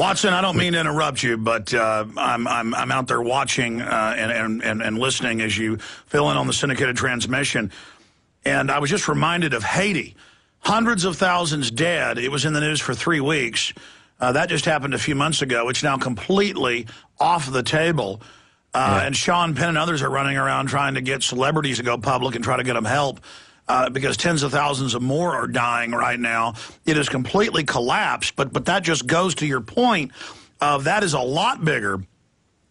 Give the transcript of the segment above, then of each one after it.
Watson, I don't mean to interrupt you, but I'm out there watching and listening as you fill in on the syndicated transmission. And I was just reminded of Haiti. Hundreds of thousands dead. It was in the news for 3 weeks. That just happened a few months ago. It's now completely off the table. And Sean Penn and others are running around trying to get celebrities to go public and try to get them help because tens of thousands of more are dying right now. It has completely collapsed, but that just goes to your point of that is a lot bigger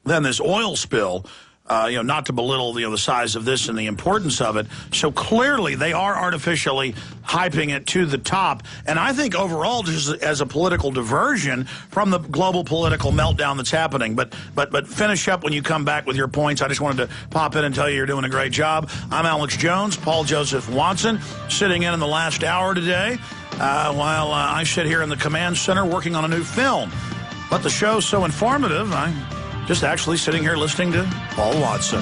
than this oil spill. Not to belittle the size of this and the importance of it. So clearly they are artificially hyping it to the top. And I think overall, just as a political diversion from the global political meltdown that's happening. But finish up when you come back with your points. I just wanted to pop in and tell you you're doing a great job. I'm Alex Jones, Paul Joseph Watson, sitting in the last hour today while I sit here in the command center working on a new film. But the show's so informative, just actually sitting here listening to Paul Watson.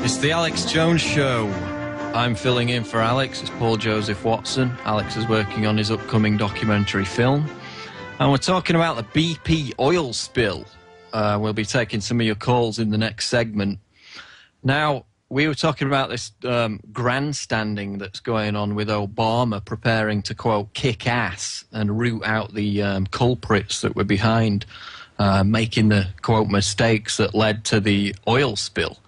It's the Alex Jones Show. I'm filling in for Alex. It's Paul Joseph Watson. Alex is working on his upcoming documentary film. And we're talking about the BP oil spill. We'll be taking some of your calls in the next segment. Now, we were talking about this grandstanding that's going on with Obama preparing to, quote, kick ass and root out the culprits that were behind making the, quote, mistakes that led to the oil spill.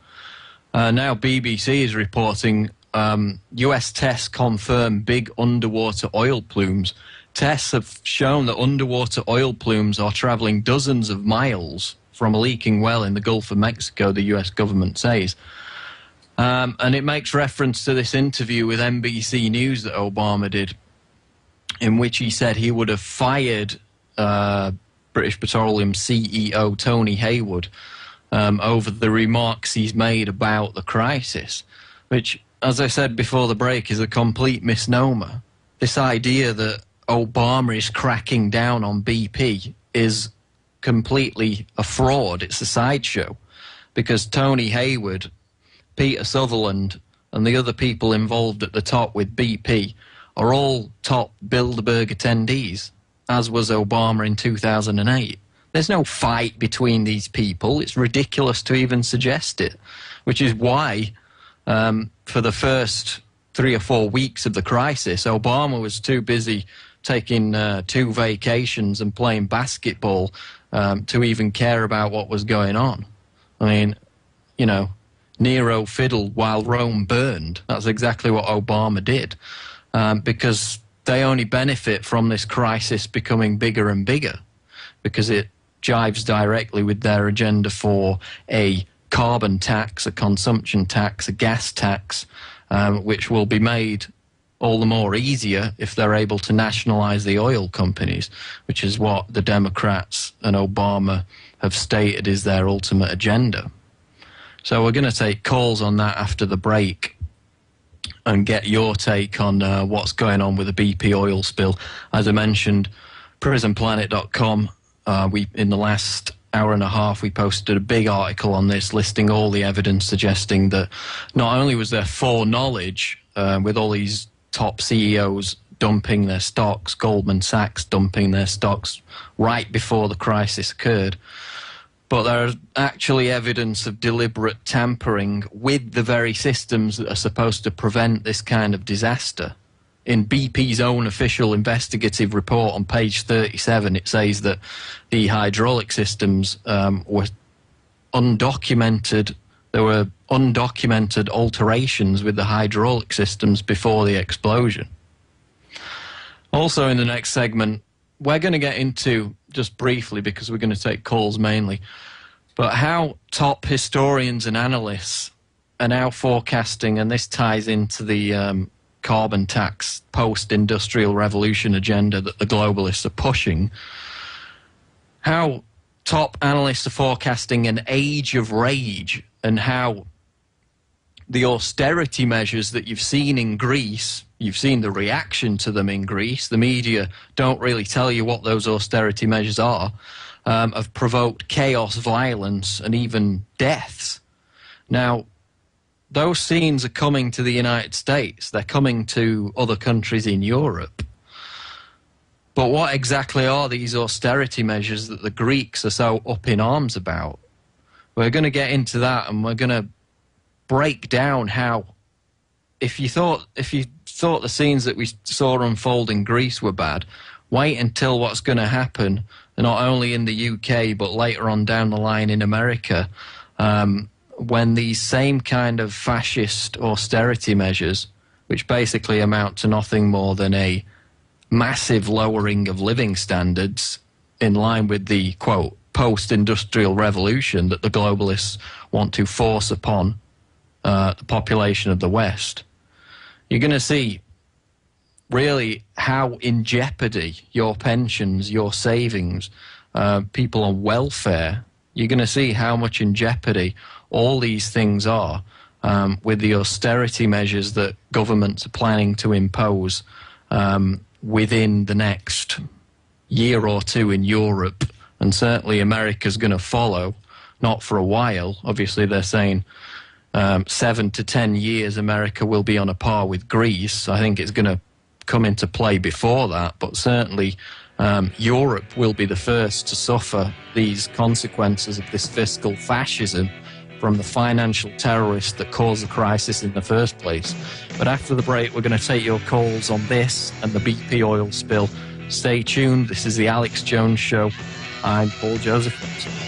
Now BBC is reporting US tests confirm big underwater oil plumes. Tests have shown that underwater oil plumes are traveling dozens of miles from a leaking well in the Gulf of Mexico, the US government says. And it makes reference to this interview with NBC News that Obama did, in which he said he would have fired British Petroleum CEO Tony Hayward over the remarks he's made about the crisis, which, as I said before the break, is a complete misnomer. This idea that Obama is cracking down on BP is completely a fraud. It's a sideshow, because Tony Hayward, Peter Sutherland, and the other people involved at the top with BP are all top Bilderberg attendees, as was Obama in 2008. There's no fight between these people. It's ridiculous to even suggest it, which is why for the first 3 or 4 weeks of the crisis, Obama was too busy taking 2 vacations and playing basketball to even care about what was going on. I mean, Nero fiddled while Rome burned. That's exactly what Obama did, because they only benefit from this crisis becoming bigger and bigger, because it jives directly with their agenda for a carbon tax, a consumption tax, a gas tax, which will be made all the more easier if they're able to nationalize the oil companies, which is what the Democrats and Obama have stated is their ultimate agenda. So we're going to take calls on that after the break and get your take on what's going on with the BP oil spill. As I mentioned, prisonplanet.com, in the last hour and a half, we posted a big article on this listing all the evidence suggesting that not only was there foreknowledge with all these top CEOs dumping their stocks, Goldman Sachs dumping their stocks right before the crisis occurred, but there is actually evidence of deliberate tampering with the very systems that are supposed to prevent this kind of disaster. In BP's own official investigative report on page 37, it says that the hydraulic systems were undocumented. There were undocumented alterations with the hydraulic systems before the explosion. Also in the next segment, we're going to get into, just briefly because we're going to take calls mainly, but how top historians and analysts are now forecasting, and this ties into the carbon tax post-industrial revolution agenda that the globalists are pushing, how top analysts are forecasting an age of rage, and how the austerity measures that you've seen in Greece, you've seen the reaction to them in Greece, the media don't really tell you what those austerity measures are, have provoked chaos, violence, and even deaths. Now, those scenes are coming to the United States. They're coming to other countries in Europe. But what exactly are these austerity measures that the Greeks are so up in arms about? We're going to get into that, and we're going to break down how, if you thought the scenes that we saw unfold in Greece were bad, wait until what's going to happen, not only in the UK, but later on down the line in America, when these same kind of fascist austerity measures, which basically amount to nothing more than a massive lowering of living standards in line with the, quote, post-industrial revolution that the globalists want to force upon the population of the West, you're going to see really how in jeopardy your pensions, your savings, people on welfare, you're going to see how much in jeopardy all these things are with the austerity measures that governments are planning to impose within the next year or two in Europe, and certainly America's going to follow, not for a while. Obviously, they're saying 7 to 10 years America will be on a par with Greece. I think it's going to come into play before that, but certainly Europe will be the first to suffer these consequences of this fiscal fascism from the financial terrorists that caused the crisis in the first place. But after the break, we're going to take your calls on this and the BP oil spill. Stay tuned. This is the Alex Jones Show. I'm Paul Joseph.